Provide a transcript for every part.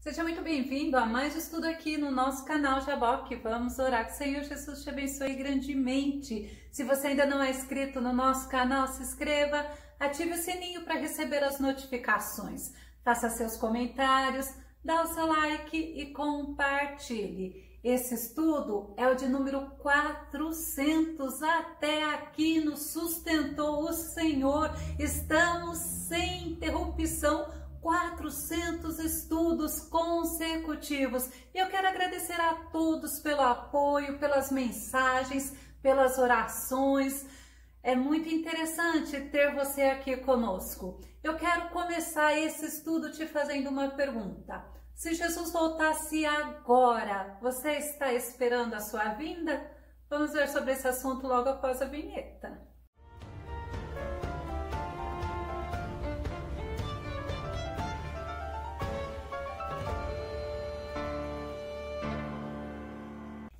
Seja muito bem-vindo a mais um estudo aqui no nosso canal Jaboque. Vamos orar que o Senhor Jesus te abençoe grandemente. Se você ainda não é inscrito no nosso canal, se inscreva, ative o sininho para receber as notificações. Faça seus comentários, dá o seu like e compartilhe. Esse estudo é o de número 400. Até aqui nos sustentou o Senhor. Estamos sem interrupção. 400 estudos consecutivos. Eu quero agradecer a todos pelo apoio, pelas mensagens, pelas orações. É muito interessante ter você aqui conosco. Eu quero começar esse estudo te fazendo uma pergunta. Se Jesus voltasse agora, você está esperando a sua vinda? Vamos ver sobre esse assunto logo após a vinheta.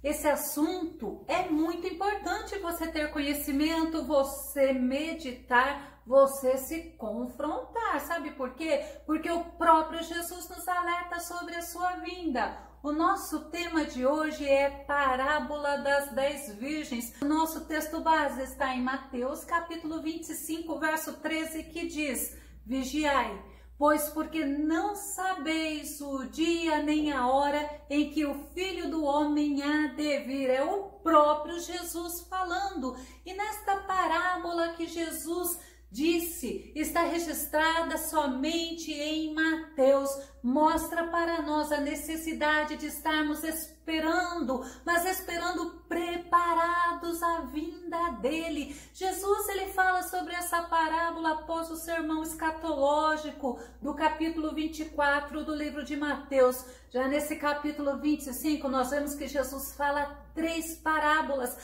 Esse assunto é muito importante você ter conhecimento, você meditar, você se confrontar. Sabe por quê? Porque o próprio Jesus nos alerta sobre a sua vinda. O nosso tema de hoje é Parábola das 10 Virgens. O nosso texto base está em Mateus, capítulo 25, verso 13, que diz: Vigiai, pois porque não sabeis o dia nem a hora em que o Filho do Homem há de vir. É o próprio Jesus falando. E nesta parábola que Jesus disse, está registrada somente em Mateus, mostra para nós a necessidade de estarmos esperando, mas esperando preparados à vinda dele. Jesus, ele fala sobre essa parábola após o sermão escatológico do capítulo 24 do livro de Mateus. Já nesse capítulo 25, nós vemos que Jesus fala 3 parábolas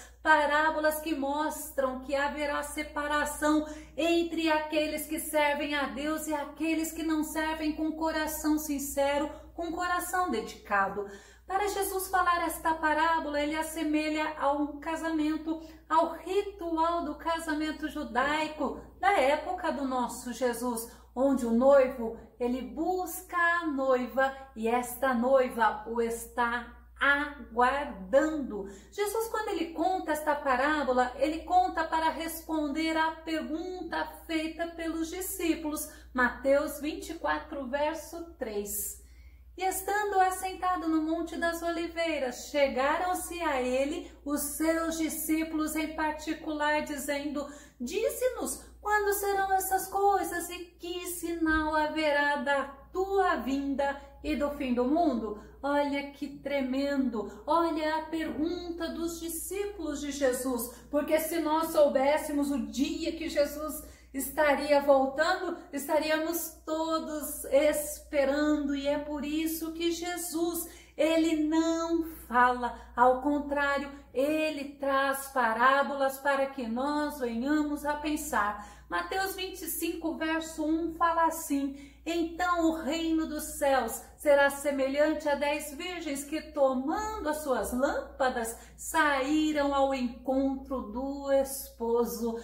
que mostram que haverá separação entre aqueles que servem a Deus e aqueles que não servem com coração sincero, com coração dedicado. Para Jesus falar esta parábola, ele assemelha a um casamento, ao ritual do casamento judaico da época do nosso Jesus, onde o noivo, ele busca a noiva e esta noiva o está aguardando. Jesus, quando ele conta esta parábola, ele conta para responder à pergunta feita pelos discípulos. Mateus 24, verso 3. E estando assentado no Monte das Oliveiras, chegaram-se a ele os seus discípulos em particular, dizendo: Dize-nos quando serão essas coisas e que sinal haverá da tua vinda e do fim do mundo? Olha que tremendo, olha a pergunta dos discípulos de Jesus, porque se nós soubéssemos o dia que Jesus estaria voltando, estaríamos todos esperando, e é por isso que Jesus, ele não fala, ao contrário, ele traz parábolas para que nós venhamos a pensar. Mateus 25, verso 1 fala assim: Então o reino dos céus será semelhante a 10 virgens que, tomando as suas lâmpadas, saíram ao encontro do esposo.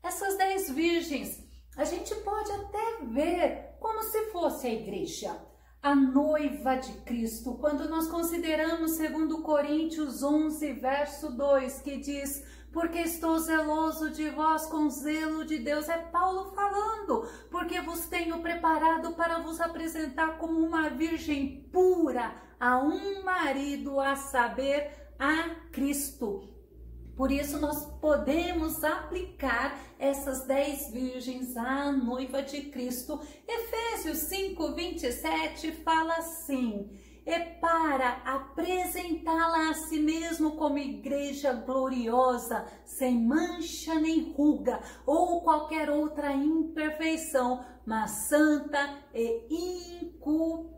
Essas 10 virgens, a gente pode até ver como se fosse a igreja, a noiva de Cristo, quando nós consideramos 2 Coríntios 11, verso 2, que diz: Porque estou zeloso de vós com zelo de Deus. É Paulo falando, porque vos tenho preparado para vos apresentar como uma virgem pura a um marido, a saber, a Cristo. Por isso nós podemos aplicar essas 10 virgens à noiva de Cristo. Efésios 5, 27 fala assim: E para apresentá-la a si mesmo como igreja gloriosa, sem mancha nem ruga, ou qualquer outra imperfeição, mas santa e inculpável.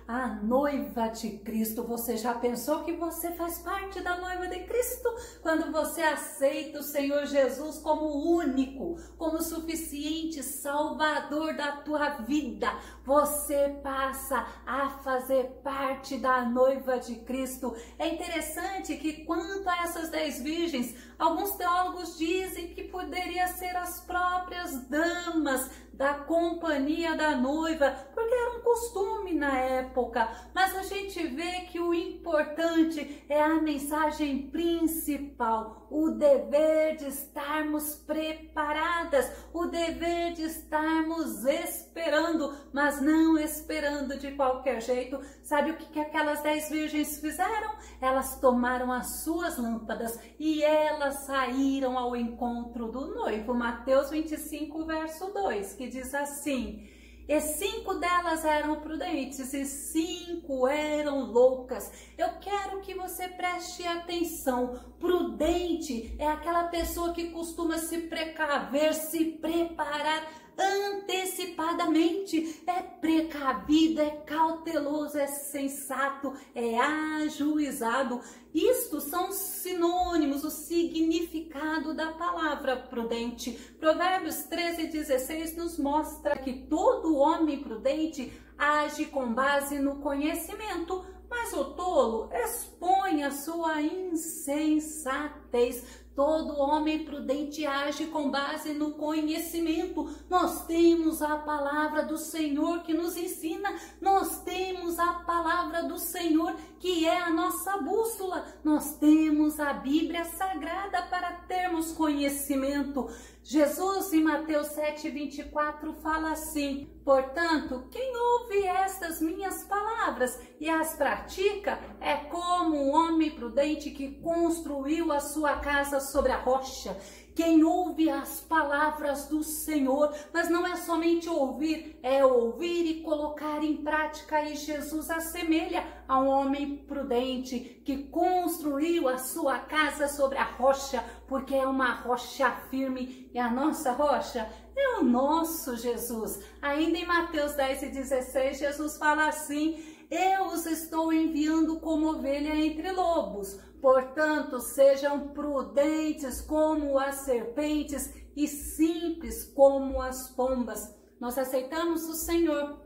A noiva de Cristo. Você já pensou que você faz parte da noiva de Cristo? Quando você aceita o Senhor Jesus como único, como suficiente Salvador da tua vida, você passa a fazer parte da noiva de Cristo. É interessante que, quanto a essas 10 virgens, alguns teólogos dizem que poderia ser as próprias damas da companhia da noiva, porque era um costume na época. Mas a gente vê que o importante é a mensagem principal, o dever de estarmos preparadas, o dever de estarmos esperando, mas não esperando de qualquer jeito. Sabe o que aquelas 10 virgens fizeram? Elas tomaram as suas lâmpadas e elas saíram ao encontro do noivo. Mateus 25, verso 2, que diz assim: e 5 delas eram prudentes e 5 eram loucas. Eu quero que você preste atenção. Prudente é aquela pessoa que costuma se precaver, se preparar antecipadamente, é precavido, é cauteloso, é sensato, é ajuizado. Isto são sinônimos, o significado da palavra prudente. Provérbios 13:16 nos mostra que todo homem prudente age com base no conhecimento, mas o tolo expõe a sua insensatez. Todo homem prudente age com base no conhecimento. Nós temos a palavra do Senhor que nos ensina. Nós temos a palavra do Senhor que é a nossa bússola. Nós temos a Bíblia Sagrada para termos conhecimento. Jesus, em Mateus 7:24, fala assim: portanto, quem ouve estas minhas palavras e as pratica é como um homem prudente que construiu a sua casa sobre a rocha. Quem ouve as palavras do Senhor, mas não é somente ouvir, é ouvir e colocar em prática. E Jesus assemelha a um homem prudente que construiu a sua casa sobre a rocha, porque é uma rocha firme, e a nossa rocha é o nosso Jesus. Ainda em Mateus 10:16, Jesus fala assim: eu os estou enviando como ovelha entre lobos. Portanto, sejam prudentes como as serpentes e simples como as pombas. Nós aceitamos o Senhor.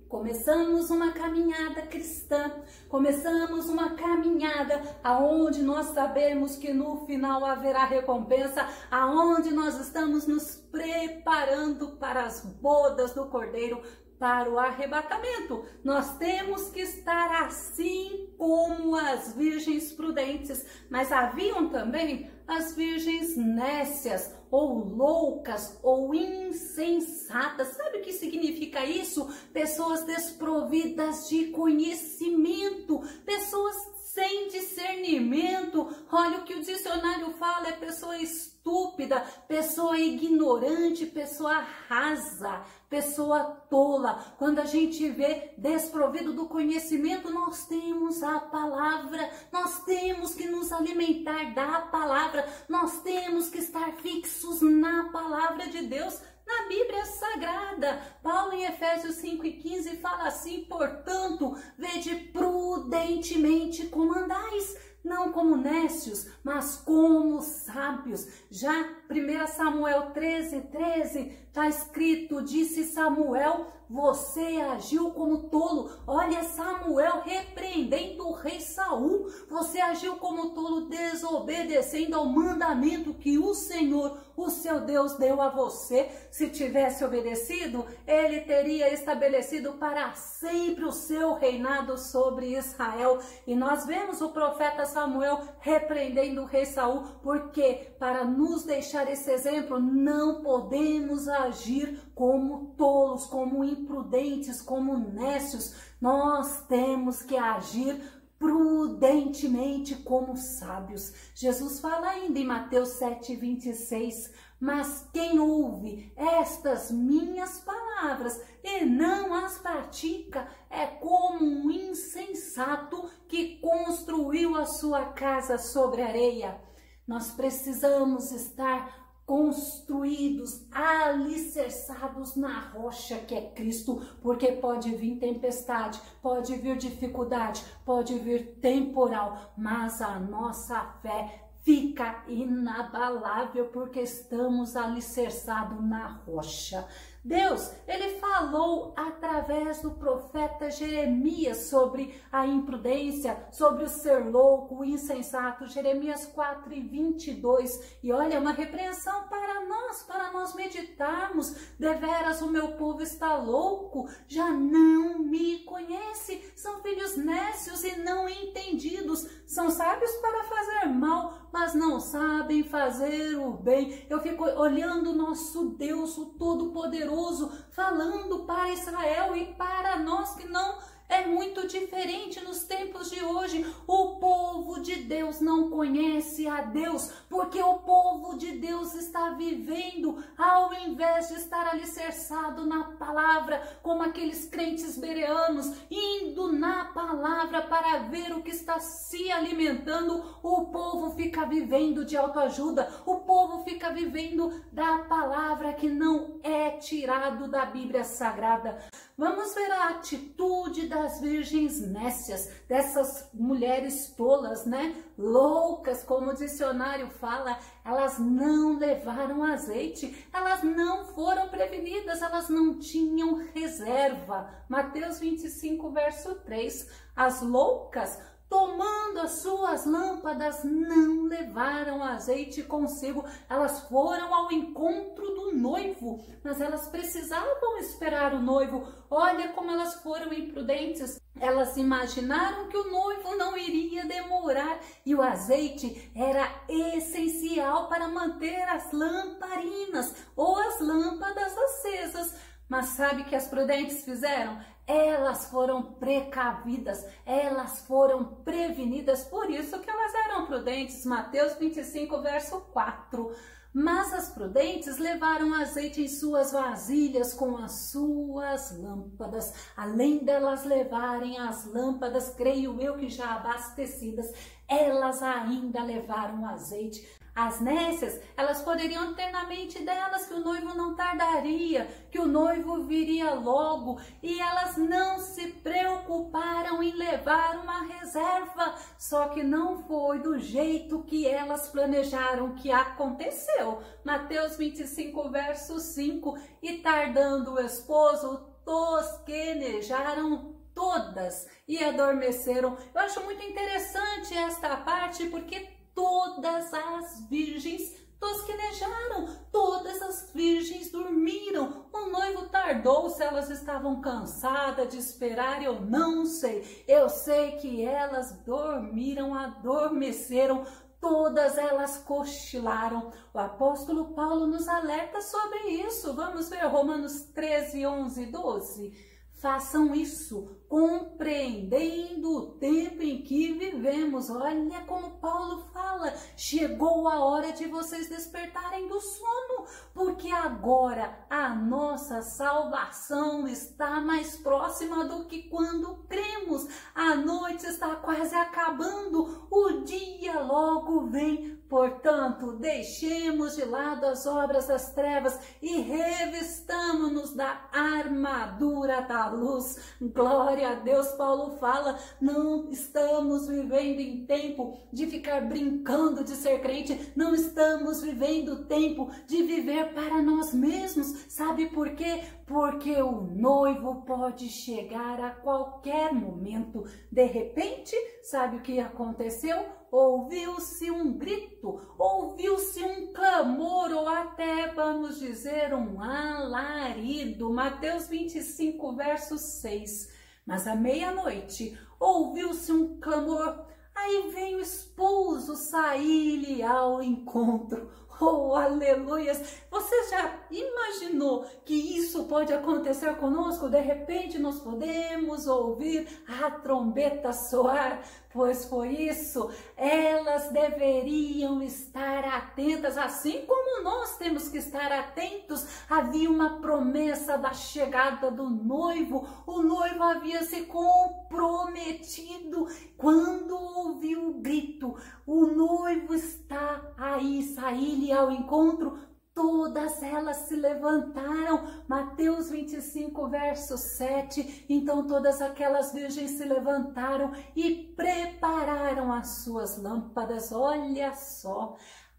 Começamos uma caminhada cristã, começamos uma caminhada aonde nós sabemos que no final haverá recompensa, aonde nós estamos nos preparando para as bodas do Cordeiro, para o arrebatamento. Nós temos que estar assim como as virgens prudentes, mas haviam também as virgens nécias, ou loucas, ou insensatas. Sabe o que significa isso? Pessoas desprovidas de conhecimento, pessoas sem discernimento. Olha o que o dicionário fala: é pessoa estúpida, pessoa ignorante, pessoa rasa, pessoa tola. Quando a gente vê desprovido do conhecimento, nós temos a palavra, nós temos que nos alimentar da palavra, nós temos que estar fixos na palavra de Deus, na Bíblia Sagrada. Paulo, em Efésios 5:15, fala assim: portanto, vede prudentemente como andais, não como nécios, mas como sábios. Já 1 Samuel 13:13 está escrito: disse Samuel, você agiu como tolo. Olha Samuel repreendendo o rei Saul. Você agiu como tolo, desobedecendo ao mandamento que o Senhor, o seu Deus, deu a você. Se tivesse obedecido, ele teria estabelecido para sempre o seu reinado sobre Israel. E nós vemos o profeta Samuel repreendendo o rei Saul, porque para nos deixar esse exemplo, não podemos agir como tolos, como imprudentes, como nécios. Nós temos que agir prudentemente como sábios. Jesus fala ainda em Mateus 7:26, mas quem ouve estas minhas palavras e não as pratica é como um insensato que construiu a sua casa sobre areia. Nós precisamos estar construídos, alicerçados na rocha que é Cristo, porque pode vir tempestade, pode vir dificuldade, pode vir temporal, mas a nossa fé fica inabalável porque estamos alicerçados na rocha. Deus, ele falou através do profeta Jeremias sobre a imprudência, sobre o ser louco, o insensato, Jeremias 4:22. E olha, uma repreensão para nós meditarmos. Deveras o meu povo está louco, já não me conhece. São filhos nécios e não entendidos. São sábios para fazer mal, mas não sabem fazer o bem. Eu fico olhando o nosso Deus, o Todo-Poderoso, falando para Israel e para nós que não é muito diferente nos tempos de hoje. O povo de Deus não conhece a Deus, porque o povo de Deus está vivendo, ao invés de estar alicerçado na palavra, como aqueles crentes bereanos, indo na palavra para ver o que está se alimentando. O povo fica vivendo de autoajuda, o povo fica vivendo da palavra que não é tirado da Bíblia Sagrada. Vamos ver a atitude das virgens nécias, dessas mulheres tolas, né? Loucas, como o dicionário fala. Elas não levaram azeite, elas não foram prevenidas, elas não tinham reserva. Mateus 25, verso 3. As loucas, tomando as suas lâmpadas, não levaram azeite consigo. Elas foram ao encontro do noivo, mas elas precisavam esperar o noivo. Olha como elas foram imprudentes. Elas imaginaram que o noivo não iria demorar e o azeite era essencial para manter as lamparinas ou as lâmpadas acesas. Mas sabe o que as prudentes fizeram? Elas foram precavidas, elas foram prevenidas, por isso que elas eram prudentes. Mateus 25, verso 4. Mas as prudentes levaram azeite em suas vasilhas com as suas lâmpadas. Além delas levarem as lâmpadas, creio eu que já abastecidas, elas ainda levaram azeite. As nécias, elas poderiam ter na mente delas que o noivo não tardaria, que o noivo viria logo, e elas não se preocuparam em levar uma reserva. Só que não foi do jeito que elas planejaram que aconteceu. Mateus 25, verso 5. E tardando o esposo, tosquenejaram todas e adormeceram. Eu acho muito interessante esta parte, porque todas as virgens tosquenejaram, todas as virgens dormiram. O noivo tardou, se elas estavam cansadas de esperar, eu não sei. Eu sei que elas dormiram, adormeceram, todas elas cochilaram. O apóstolo Paulo nos alerta sobre isso. Vamos ver Romanos 13, 11 e 12. Façam isso, compreendendo o tempo em que vivemos. Olha como Paulo fala, chegou a hora de vocês despertarem do sono, porque agora a nossa salvação está mais próxima do que quando cremos. A noite está quase acabando, o dia logo vem. Portanto, deixemos de lado as obras das trevas e revistamo-nos da armadura da luz. Glória a Deus. Paulo fala, não estamos vivendo em tempo de ficar brincando de ser crente, não estamos vivendo tempo de viver para nós mesmos. Sabe por quê? Porque o noivo pode chegar a qualquer momento. De repente, sabe o que aconteceu? Ouviu-se um grito, ouviu-se um clamor, ou até, vamos dizer, um alarido. Mateus 25, verso 6. Mas à meia-noite ouviu-se um clamor, aí vem o esposo sair-lhe ao encontro. Oh, aleluias! Você já imaginou que isso pode acontecer conosco? De repente nós podemos ouvir a trombeta soar, pois foi isso. Elas deveriam estar atentas, assim como nós temos que estar atentos. Havia uma promessa da chegada do noivo. O noivo havia se comprometido. Quando ouviu o grito, o noivo está aí, sair-lhe ao encontro, todas elas se levantaram. Mateus 25, verso 7. Então todas aquelas virgens se levantaram e prepararam as suas lâmpadas. Olha só,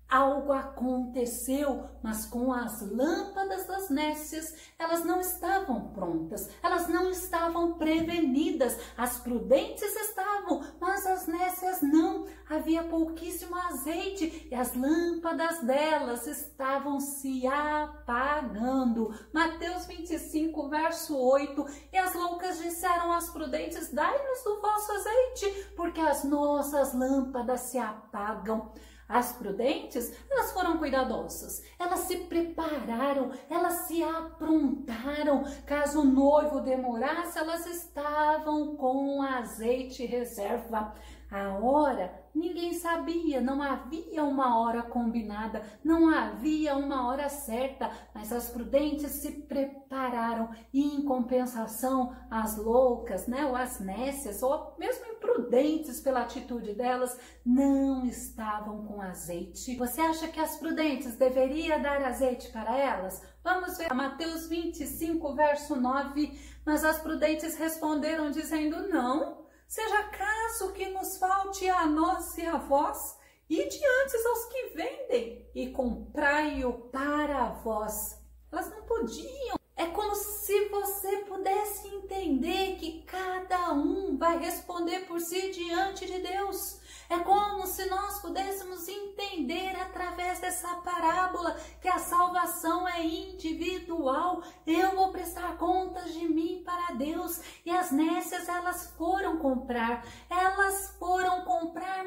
algo aconteceu, mas com as lâmpadas das nécias, elas não estavam prontas, elas não estavam prevenidas. As prudentes estavam, mas as nécias não. Havia pouquíssimo azeite e as lâmpadas delas estavam se apagando. Mateus 25, verso 8. E as loucas disseram às prudentes: dai-nos do vosso azeite, porque as nossas lâmpadas se apagam. As prudentes, elas foram cuidadosas, elas se prepararam, elas se aprontaram. Caso o noivo demorasse, elas estavam com azeite reserva. A hora, ninguém sabia, não havia uma hora combinada, não havia uma hora certa, mas as prudentes se prepararam e, em compensação, as loucas, ou as nécias, ou mesmo imprudentes pela atitude delas, não estavam com azeite. Você acha que as prudentes deveriam dar azeite para elas? Vamos ver Mateus 25, verso 9. Mas as prudentes responderam dizendo: não, seja caso que nos falte a nós e a vós, ide antes aos que vendem e comprai-o para vós. Elas não podiam. É como se você pudesse entender que cada um vai responder por si diante de Deus. É como se nós pudéssemos entender através dessa parábola que a salvação é individual. Eu vou prestar contas de mim para Deus. E as nécias, elas foram comprar,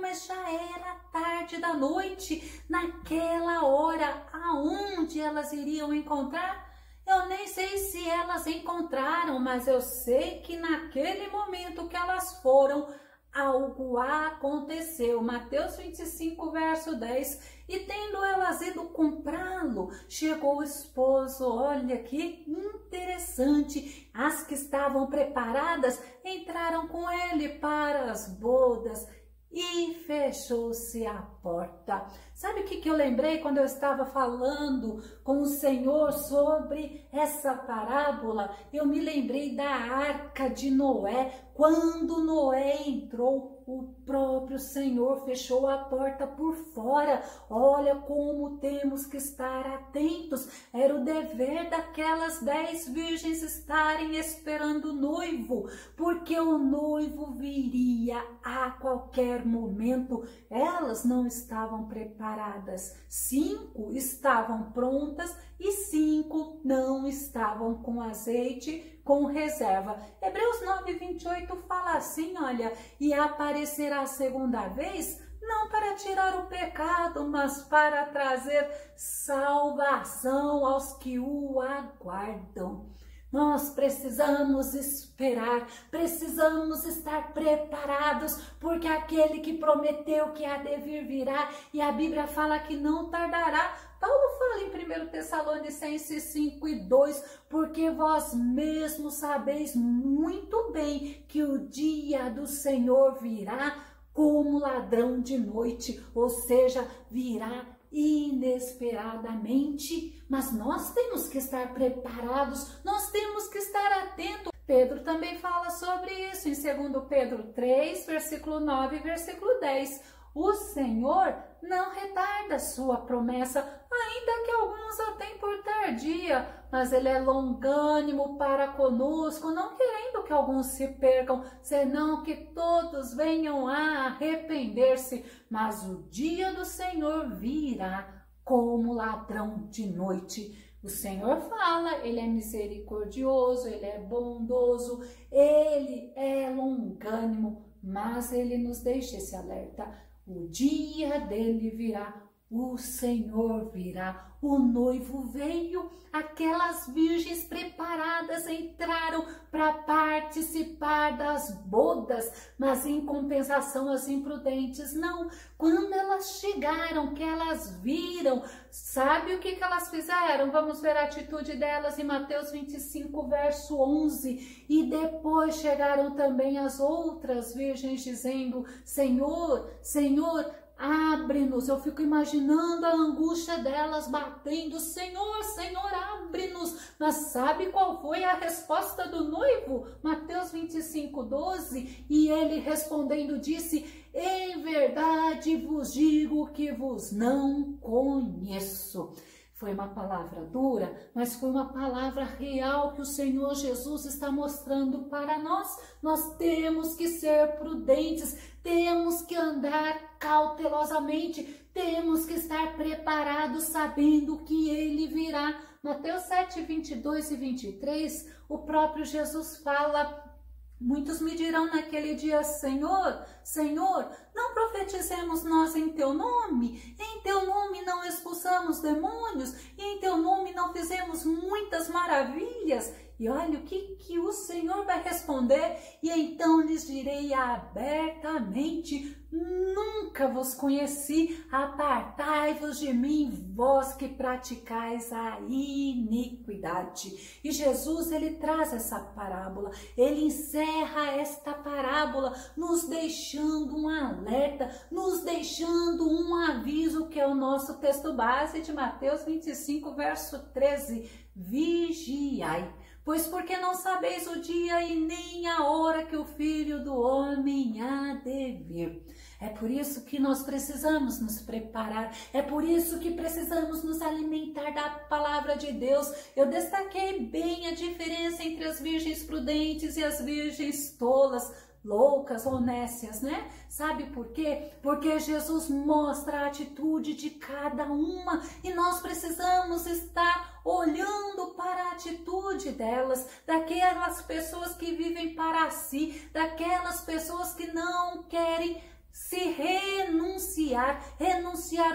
mas já era tarde da noite. Naquela hora, aonde elas iriam encontrar? Eu nem sei se elas encontraram, mas eu sei que naquele momento que elas foram, algo aconteceu. Mateus 25, verso 10. E tendo elas ido comprá-lo, chegou o esposo. Olha que interessante. As que estavam preparadas entraram com ele para as bodas e fechou-se a porta. Sabe o que eu lembrei quando eu estava falando com o Senhor sobre essa parábola? Eu me lembrei da arca de Noé. Quando Noé entrou, o próprio Senhor fechou a porta por fora. Olha como temos que estar atentos. Era o dever daquelas 10 virgens estarem esperando o noivo, porque o noivo viria a qualquer momento. Elas não estavam preparadas. 5 estavam prontas e 5 não estavam com azeite, com reserva. Hebreus 9, 28 fala assim, olha: e aparecerá a segunda vez, não para tirar o pecado, mas para trazer salvação aos que o aguardam. Nós precisamos esperar, precisamos estar preparados, porque aquele que prometeu que há de vir virá, e a Bíblia fala que não tardará. Paulo fala em 1 Tessalonicenses 5 e 2, porque vós mesmos sabeis muito bem que o dia do Senhor virá como ladrão de noite, ou seja, virá inesperadamente. Mas nós temos que estar preparados, nós temos que estar atentos. Pedro também fala sobre isso em 2 Pedro 3, versículo 9 e versículo 10. O Senhor não retarda sua promessa, ainda que alguns a tenham por tardia, mas Ele é longânimo para conosco, não querendo que alguns se percam, senão que todos venham a arrepender-se. Mas o dia do Senhor virá como ladrão de noite. O Senhor fala, Ele é misericordioso, Ele é bondoso, Ele é longânimo, mas Ele nos deixa esse alerta. O dia dele virá, o Senhor virá, o noivo veio, aquelas virgens preparadas entraram para participar das bodas, mas em compensação as imprudentes não. Quando elas chegaram, que elas viram, sabe o que elas fizeram? Vamos ver a atitude delas em Mateus 25, verso 11. E depois chegaram também as outras virgens dizendo: Senhor, Senhor, abre-nos. Eu fico imaginando a angústia delas batendo, Senhor, Senhor, abre-nos. Mas sabe qual foi a resposta do noivo? Mateus 25:12, e ele respondendo disse, em verdade vos digo que vos não conheço. Foi uma palavra dura, mas foi uma palavra real que o Senhor Jesus está mostrando para nós. Nós temos que ser prudentes, temos que andar cautelosamente, temos que estar preparados sabendo que Ele virá. Mateus 7:22 e 23, o próprio Jesus fala, muitos me dirão naquele dia, Senhor, Senhor, não profetizemos nós em teu nome? Em teu nome não expulsamos demônios? E em teu nome não fizemos muitas maravilhas? E olha o que o Senhor vai responder. E então lhes direi abertamente, nunca vos conheci, apartai-vos de mim, vós que praticais a iniquidade. E Jesus, ele traz essa parábola, ele encerra esta parábola, nos deixando um alerta, nos deixando um aviso, que é o nosso texto base de Mateus 25, verso 13, vigiai. Pois porque não sabeis o dia e nem a hora que o Filho do Homem há de vir. É por isso que nós precisamos nos preparar, é por isso que precisamos nos alimentar da palavra de Deus. Eu destaquei bem a diferença entre as virgens prudentes e as virgens tolas, loucas ou nécias, né? Sabe por quê? Porque Jesus mostra a atitude de cada uma e nós precisamos estar olhando para a atitude delas, daquelas pessoas que vivem para si, daquelas pessoas que não querem se renunciar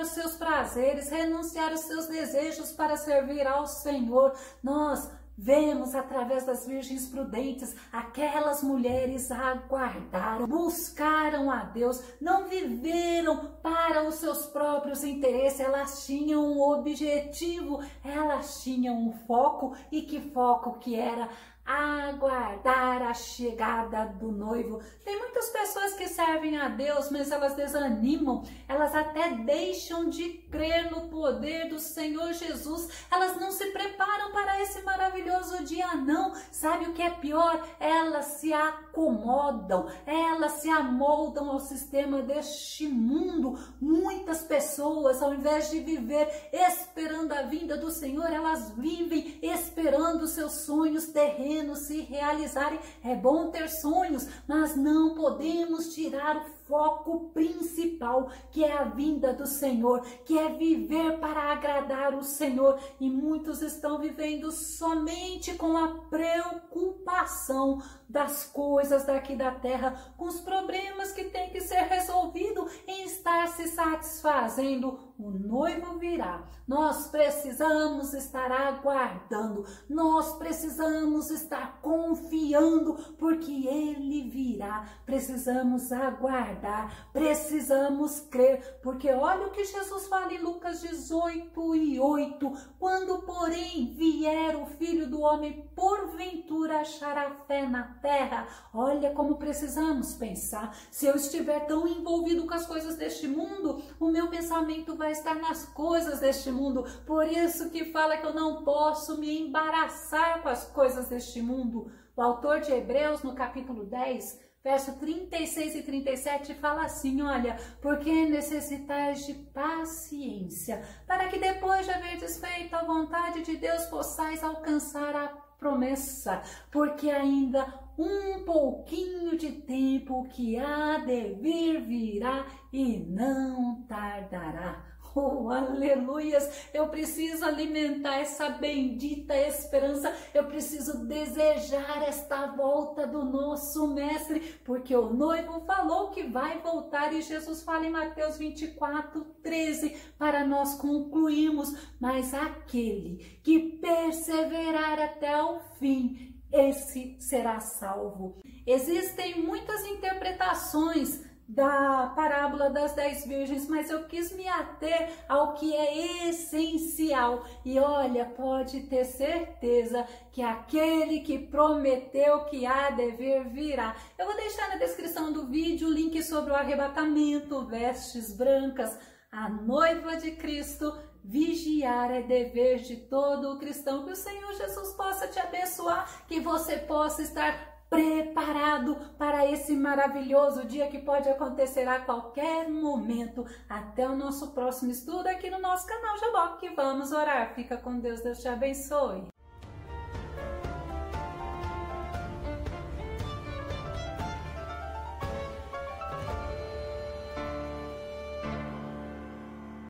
os seus prazeres, renunciar os seus desejos para servir ao Senhor. Nós vemos através das virgens prudentes, aquelas mulheres aguardaram, buscaram a Deus, não viveram para os seus próprios interesses, elas tinham um objetivo, elas tinham um foco, e que foco que era? Aguardar a chegada do noivo. Tem muitas pessoas que servem a Deus, mas elas desanimam, elas até deixam de crer no poder do Senhor Jesus, elas não se preparam para esse maravilhoso dia não. Sabe o que é pior? Elas se acomodam, elas se amoldam ao sistema deste mundo. Muitas pessoas, ao invés de viver esperando a vinda do Senhor, elas vivem esperando seus sonhos terrenos se realizarem. É bom ter sonhos, mas não podemos tirar o foco principal, que é a vinda do Senhor, que é viver para agradar o Senhor. E muitos estão vivendo somente com a preocupação das coisas daqui da terra, com os problemas que tem que ser resolvido, em estar se satisfazendo. O noivo virá. Nós precisamos estar aguardando, nós precisamos estar confiando, porque ele virá. Precisamos aguardar, precisamos crer, porque olha o que Jesus fala em Lucas 18:8, quando porém vier o Filho do Homem, porventura achará fé na terra. Olha como precisamos pensar. Se eu estiver tão envolvido com as coisas deste mundo, o meu pensamento vai estar nas coisas deste mundo. Por isso que fala que eu não posso me embaraçar com as coisas deste mundo. O autor de Hebreus, no capítulo 10, verso 36 e 37, fala assim, olha, porque necessitais de paciência, para que depois de haverdes feito a vontade de Deus, possais alcançar a promessa, porque ainda um pouquinho de tempo que há de vir virá e não tardará. Oh, aleluias! Eu preciso alimentar essa bendita esperança, eu preciso desejar esta volta do nosso Mestre, porque o noivo falou que vai voltar e Jesus fala em Mateus 24:13, para nós concluirmos, mas aquele que perseverar até o fim, esse será salvo. Existem muitas interpretações da parábola das 10 virgens, mas eu quis me ater ao que é essencial. E olha, pode ter certeza que aquele que prometeu que há de vir, virá. Eu vou deixar na descrição do vídeo o link sobre o arrebatamento, vestes brancas, a noiva de Cristo. Vigiar é dever de todo o cristão. Que o Senhor Jesus possa te abençoar, que você possa estar preparado para esse maravilhoso dia que pode acontecer a qualquer momento. Até o nosso próximo estudo aqui no nosso canal Jaboque. Vamos orar. Fica com Deus, Deus te abençoe.